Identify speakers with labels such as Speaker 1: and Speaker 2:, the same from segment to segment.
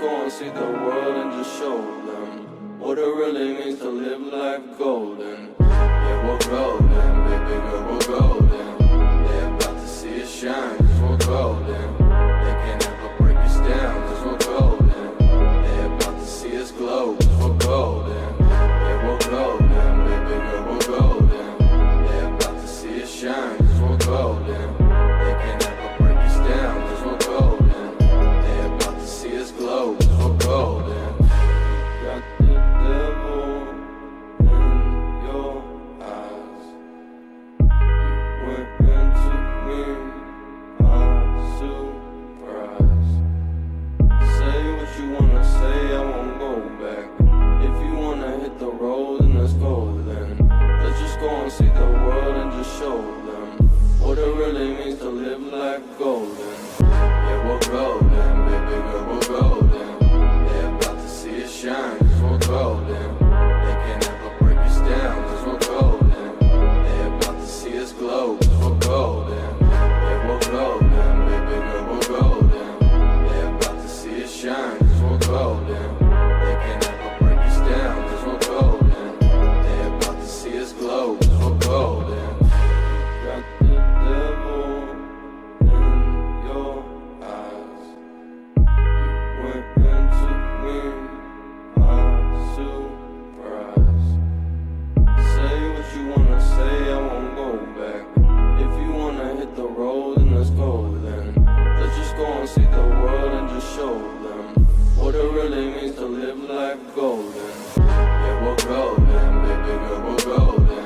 Speaker 1: go and see the world and just show them what it really means to live life golden. Yeah, we're golden, baby girl, we're golden. They're about to see us shine, cause we're golden. They can't ever break us down, cause we're golden. They're about to see us glow, cause we're golden. Yeah, we're golden, baby girl, we're golden. They're about to see us shine, cause we're golden. They can't ever break us down, cause we're golden. They're about to see us glow, cause we're golden. Got the devil in your eyes. You went into me, my surprise. Say what you wanna say, I won't go back. If you wanna hit the road, then let's go then. Let's just go and see the world and just show them what it really means to live life golden. Yeah, we're golden, baby girl, we're golden. They're about to see us shine, cause we're golden. They can't ever break us down, cause we're golden. They're about to see us glow, cause we're golden. Yeah, we're golden, baby girl, we're golden. They're about to see us shine, cause we're golden. They can't ever break us down, cause we're golden. They're about to see us glow, cause we're golden. Got the devil in your eyes. You went into me, my surprise. Say what you wanna say, I won't go back. If you wanna hit the road, then let's go then. Let's just go and see the world and just show them what it really means to live life golden. Yeah, we're golden, baby girl, we're golden.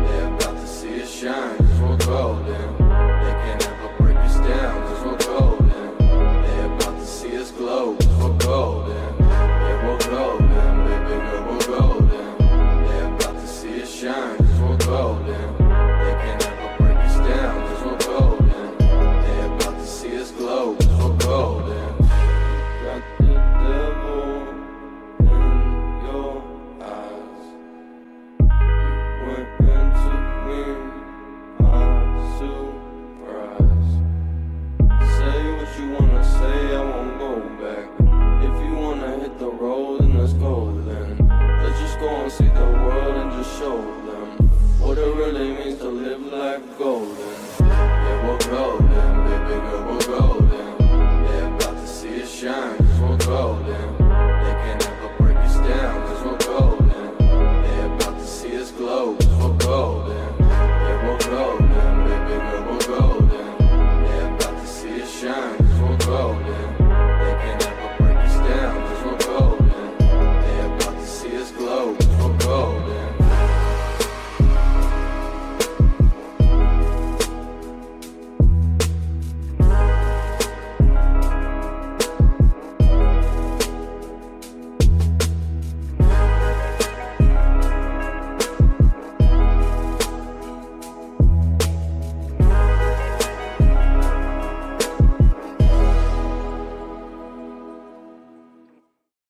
Speaker 1: They're about to see us shine, cause we're golden. They can't ever break us down, cause we're golden. They're about to see us glow, cause we're golden. Yeah, we're golden, baby girl, we're golden. They're about to see us shine, cause we're golden. They can't ever break us down, cause we're golden. They're about to see us glow, cause we're golden. Got the devil in your eyes. You went into me, my surprise. Say what you wanna say, I won't go back. If you wanna hit the road, then let's go then. Let's just go and see the world and just show them what it really means to live life golden.